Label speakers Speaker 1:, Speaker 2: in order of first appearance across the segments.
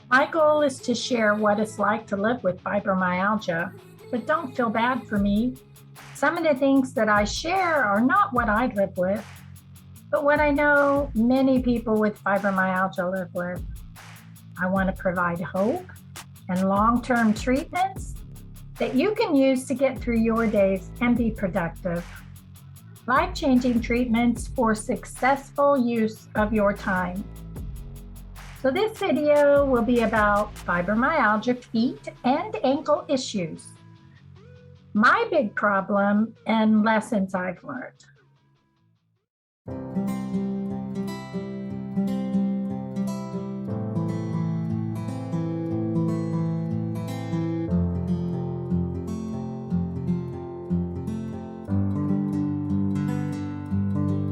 Speaker 1: My goal is to share what it's like to live with fibromyalgia, but don't feel bad for me. Some of the things that I share are not what I live with, but what I know many people with fibromyalgia live with. I want to provide hope and long-term treatments that you can use to get through your days and be productive. Life-changing treatments for successful use of your time. So this video will be about fibromyalgia feet and ankle issues, my big problem, and lessons I've learned.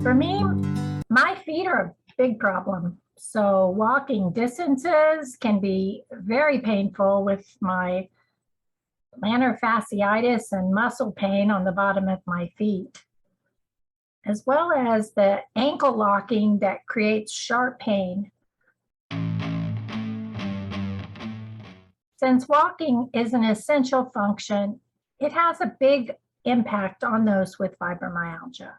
Speaker 1: For me, my feet are a big problem. So walking distances can be very painful with my plantar fasciitis and muscle pain on the bottom of my feet, as well as the ankle locking that creates sharp pain. Since walking is an essential function, it has a big impact on those with fibromyalgia.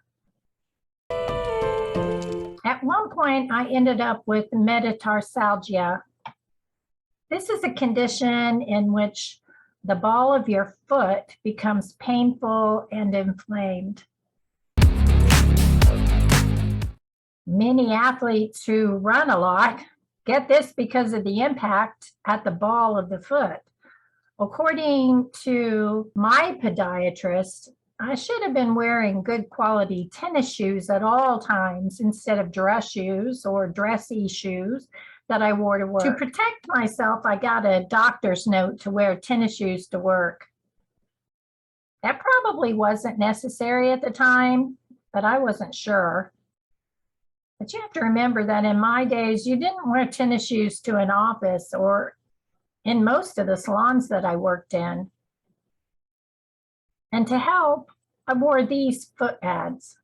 Speaker 1: At one point, I ended up with metatarsalgia. This is a condition in which the ball of your foot becomes painful and inflamed. Many athletes who run a lot get this because of the impact at the ball of the foot. According to my podiatrist, I should have been wearing good quality tennis shoes at all times instead of dress shoes or dressy shoes that I wore to work. To protect myself, I got a doctor's note to wear tennis shoes to work. That probably wasn't necessary at the time, but I wasn't sure. But you have to remember that in my days, you didn't wear tennis shoes to an office or in most of the salons that I worked in. And to help, I wore these foot pads.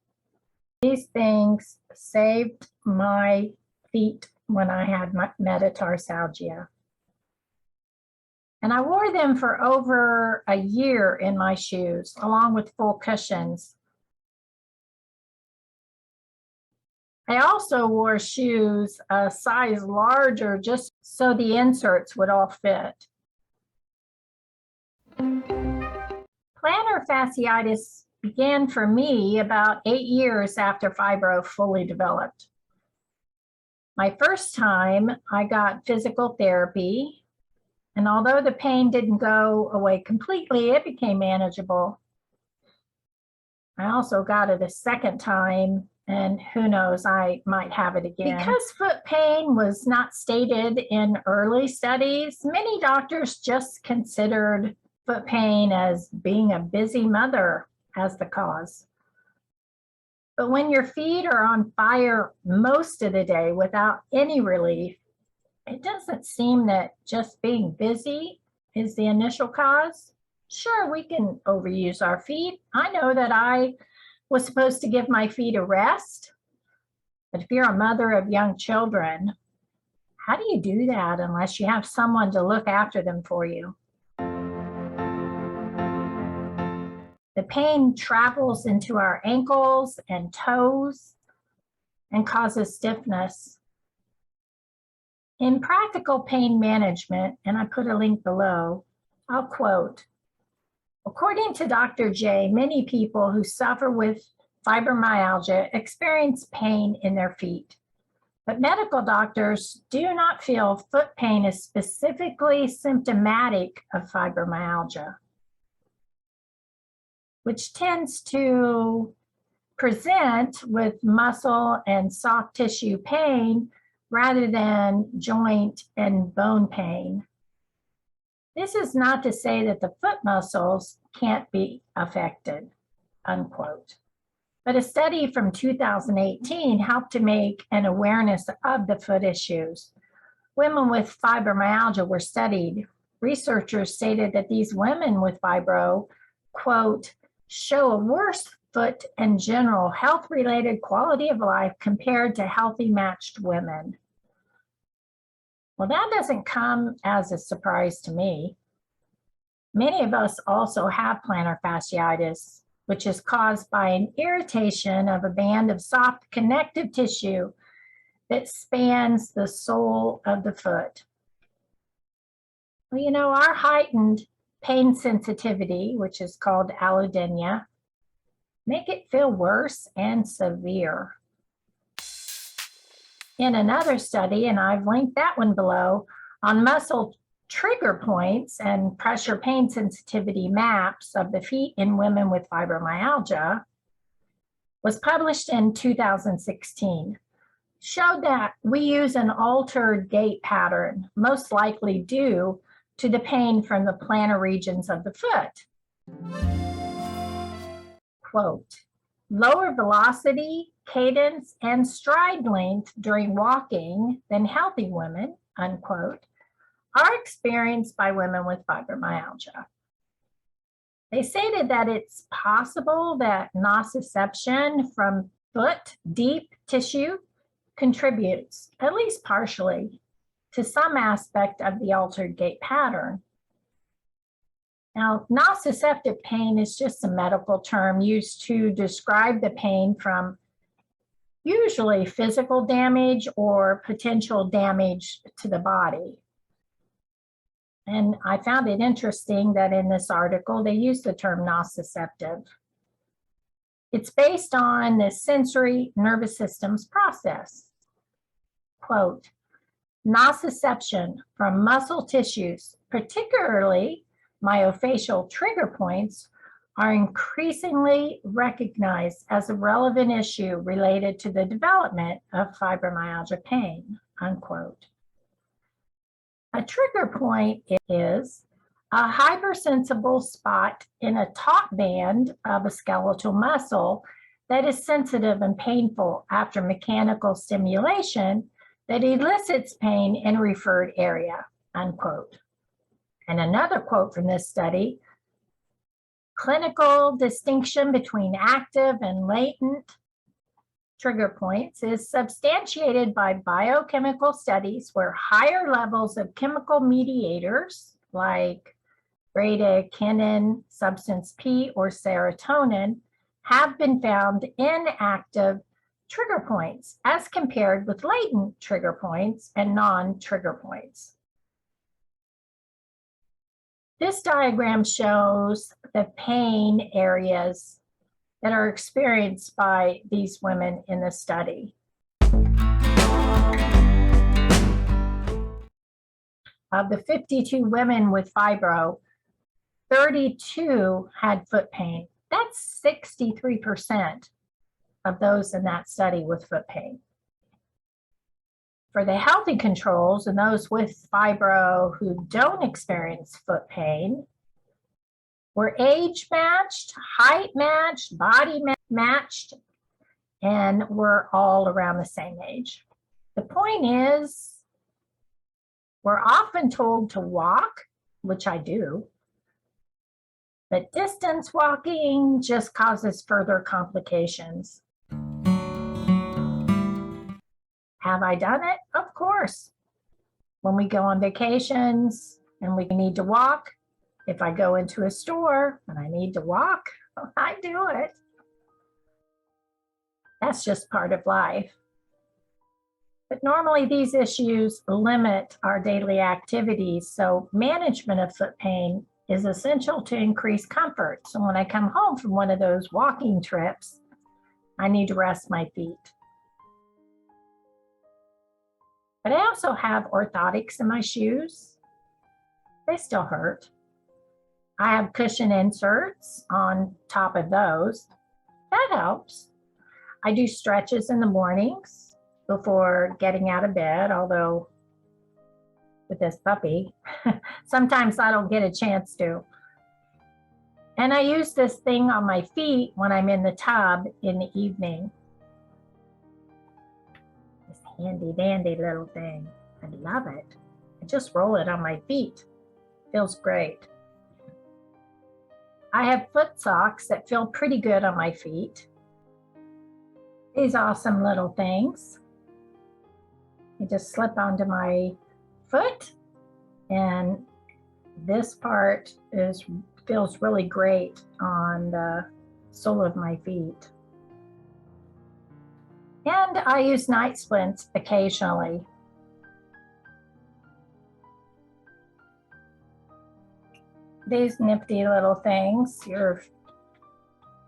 Speaker 1: These things saved my feet when I had my metatarsalgia. And I wore them for over a year in my shoes, along with full cushions. I also wore shoes a size larger just so the inserts would all fit. Plantar fasciitis began for me about 8 years after fibro fully developed. My first time, I got physical therapy, and although the pain didn't go away completely, it became manageable. I also got it a second time, and who knows, I might have it again. Because foot pain was not stated in early studies, many doctors just considered foot pain as being a busy mother as the cause. But when your feet are on fire most of the day without any relief, it doesn't seem that just being busy is the initial cause. Sure, we can overuse our feet. I know that I was supposed to give my feet a rest, but if you're a mother of young children, how do you do that unless you have someone to look after them for you? The pain travels into our ankles and toes and causes stiffness. In practical pain management, and I put a link below, I'll quote, "According to Dr. J, many people who suffer with fibromyalgia experience pain in their feet, but medical doctors do not feel foot pain is specifically symptomatic of fibromyalgia, which tends to present with muscle and soft tissue pain rather than joint and bone pain. This is not to say that the foot muscles can't be affected," unquote. But a study from 2018 helped to make an awareness of the foot issues. Women with fibromyalgia were studied. Researchers stated that these women with fibro, quote, "show a worse foot and general health-related quality of life compared to healthy matched women." Well, that doesn't come as a surprise to me. Many of us also have plantar fasciitis, which is caused by an irritation of a band of soft connective tissue that spans the sole of the foot. Well, you know, our heightened pain sensitivity, which is called allodynia, make it feel worse and severe. In another study, and I've linked that one below, on muscle trigger points and pressure pain sensitivity maps of the feet in women with fibromyalgia, was published in 2016, showed that we use an altered gait pattern, most likely due to the pain from the plantar regions of the foot. Quote, lower velocity, cadence, and stride length during walking than healthy women, unquote, are experienced by women with fibromyalgia. They stated that it's possible that nociception from foot deep tissue contributes, at least partially, to some aspect of the altered gait pattern. Now, nociceptive pain is just a medical term used to describe the pain from usually physical damage or potential damage to the body. And I found it interesting that in this article, they use the term nociceptive. It's based on the sensory nervous system's process. Quote, nociception from muscle tissues, particularly myofascial trigger points, are increasingly recognized as a relevant issue related to the development of fibromyalgia pain, unquote. A trigger point is a hypersensible spot in a top band of a skeletal muscle that is sensitive and painful after mechanical stimulation that elicits pain in a referred area, unquote. And another quote from this study, clinical distinction between active and latent trigger points is substantiated by biochemical studies where higher levels of chemical mediators like bradykinin, substance P, or serotonin have been found in active trigger points as compared with latent trigger points and non-trigger points. This diagram shows the pain areas that are experienced by these women in the study. Of the 52 women with fibro, 32 had foot pain. That's 63% of those in that study with foot pain. For the healthy controls and those with fibro who don't experience foot pain, were age matched, height matched, body matched, and we're all around the same age. The point is, we're often told to walk, which I do, but distance walking just causes further complications. Have I done it? Of course. When we go on vacations and we need to walk, if I go into a store and I need to walk, I do it. That's just part of life. But normally these issues limit our daily activities, so management of foot pain is essential to increase comfort. So when I come home from one of those walking trips, I need to rest my feet. But I also have orthotics in my shoes. They still hurt. I have cushion inserts on top of those. That helps. I do stretches in the mornings before getting out of bed, although with this puppy, sometimes I don't get a chance to. And I use this thing on my feet when I'm in the tub in the evening. This handy dandy little thing. I love it. I just roll it on my feet. Feels great. I have foot socks that feel pretty good on my feet. These awesome little things. You just slip onto my foot, and this part feels really great on the sole of my feet. And I use night splints occasionally. These nifty little things, your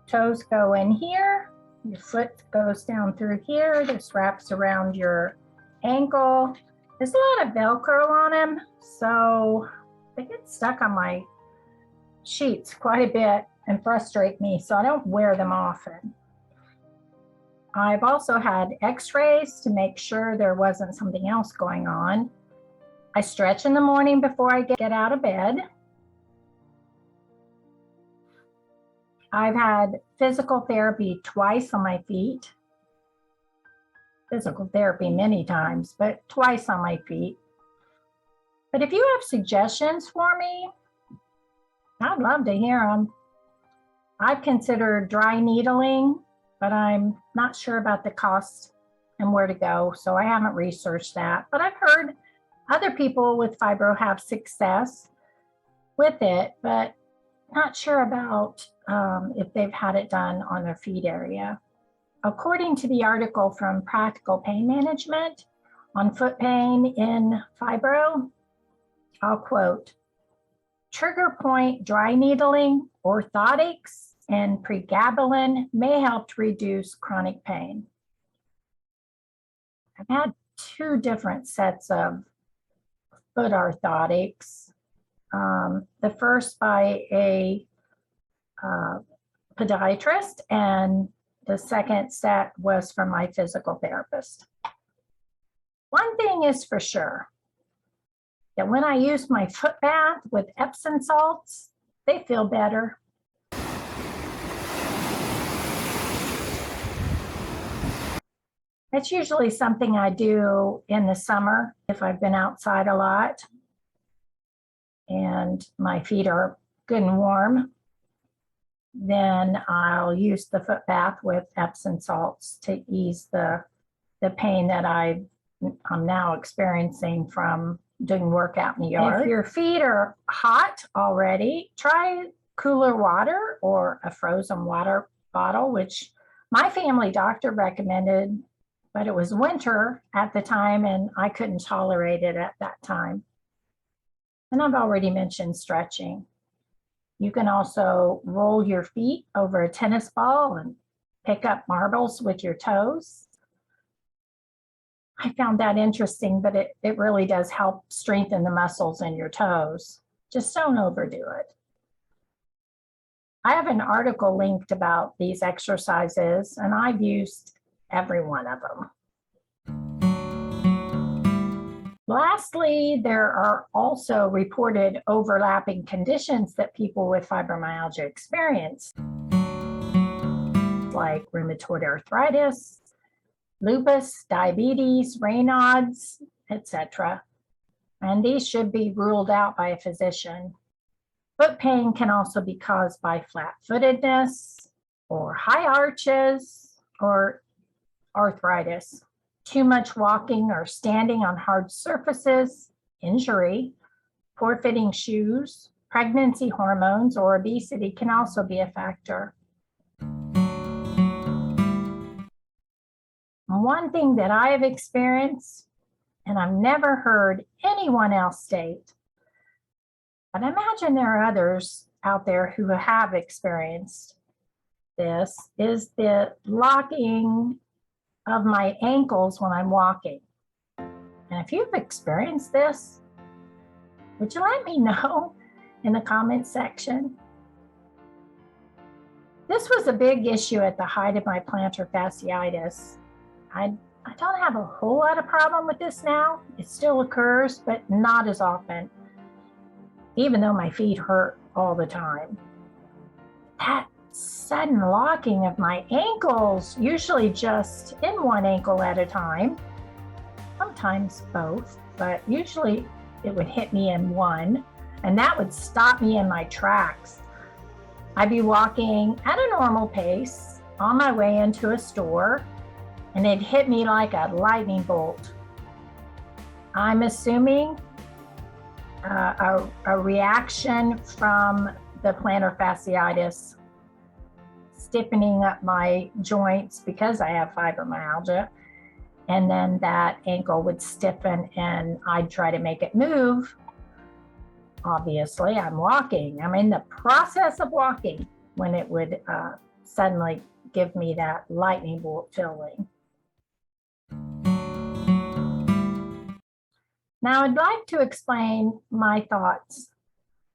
Speaker 1: toes go in here, your foot goes down through here, this wraps around your ankle. There's a lot of Velcro on them, so they get stuck on my sheets quite a bit and frustrate me, so I don't wear them often. I've also had x-rays to make sure there wasn't something else going on. I stretch in the morning before I get out of bed. I've had physical therapy twice on my feet. Physical therapy many times, but twice on my feet. But if you have suggestions for me, I'd love to hear them. I've considered dry needling, but I'm not sure about the cost and where to go, so I haven't researched that. But I've heard other people with fibro have success with it, but not sure about if they've had it done on their feet area. According to the article from Practical Pain Management on foot pain in fibro, I'll quote, "Trigger point dry needling, orthotics, and pregabalin may help to reduce chronic pain." I've had 2 different sets of foot orthotics. The first by a podiatrist, and the second set was from my physical therapist. One thing is for sure, that when I use my foot bath with Epsom salts, they feel better. It's usually something I do in the summer if I've been outside a lot and my feet are good and warm. Then I'll use the foot bath with Epsom salts to ease the pain that I'm now experiencing from doing workout in the yard. If your feet are hot already, try cooler water or a frozen water bottle, which my family doctor recommended, but it was winter at the time and I couldn't tolerate it at that time. And I've already mentioned stretching. You can also roll your feet over a tennis ball and pick up marbles with your toes. I found that interesting, but it really does help strengthen the muscles in your toes. Just don't overdo it. I have an article linked about these exercises, and I've used every one of them. Lastly, there are also reported overlapping conditions that people with fibromyalgia experience, like rheumatoid arthritis, lupus, diabetes, Raynaud's, etc. And these should be ruled out by a physician. Foot pain can also be caused by flat-footedness or high arches or arthritis. Too much walking or standing on hard surfaces, injury, poor fitting shoes, pregnancy hormones, or obesity can also be a factor. One thing that I have experienced, and I've never heard anyone else state, but I imagine there are others out there who have experienced this, is the locking of my ankles when I'm walking. And if you've experienced this, would you let me know in the comments section? This was a big issue at the height of my plantar fasciitis. I don't have a whole lot of problem with this now. It still occurs, but not as often, even though my feet hurt all the time. That sudden locking of my ankles, usually just in one ankle at a time, sometimes both, but usually it would hit me in one, and that would stop me in my tracks. I'd be walking at a normal pace on my way into a store, and it hit me like a lightning bolt. I'm assuming a reaction from the plantar fasciitis, stiffening up my joints because I have fibromyalgia. And then that ankle would stiffen and I'd try to make it move. Obviously, I'm walking. I'm in the process of walking when it would suddenly give me that lightning bolt feeling. Now, I'd like to explain my thoughts.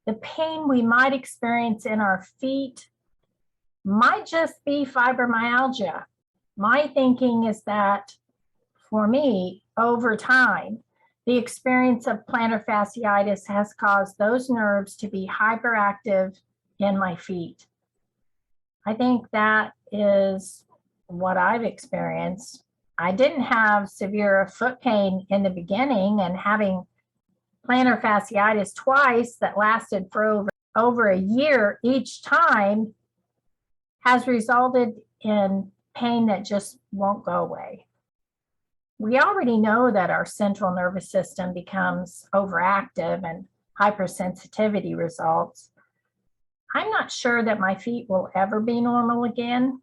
Speaker 1: The pain we might experience in our feet might just be fibromyalgia. My thinking is that for me, over time, the experience of plantar fasciitis has caused those nerves to be hyperactive in my feet. I think that is what I've experienced. I didn't have severe foot pain in the beginning, and having plantar fasciitis twice that lasted for over a year each time has resulted in pain that just won't go away. We already know that our central nervous system becomes overactive and hypersensitivity results. I'm not sure that my feet will ever be normal again.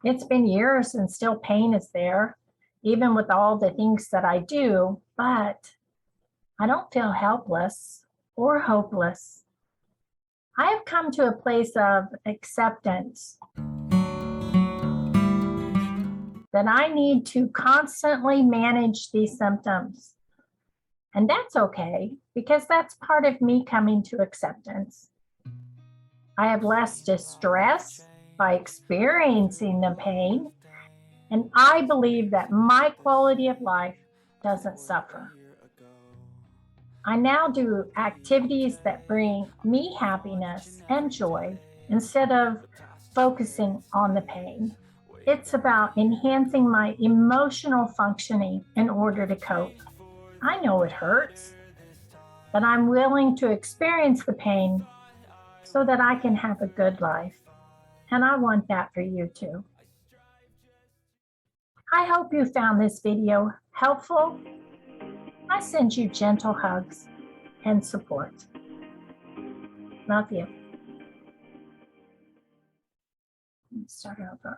Speaker 1: It's been years and still pain is there, even with all the things that I do, but I don't feel helpless or hopeless. I have come to a place of acceptance that I need to constantly manage these symptoms. And that's okay, because that's part of me coming to acceptance. I have less distress by experiencing the pain, and I believe that my quality of life doesn't suffer. I now do activities that bring me happiness and joy instead of focusing on the pain. It's about enhancing my emotional functioning in order to cope. I know it hurts, but I'm willing to experience the pain so that I can have a good life. And I want that for you too. I hope you found this video helpful. I send you gentle hugs and support. Love you. Let's start over.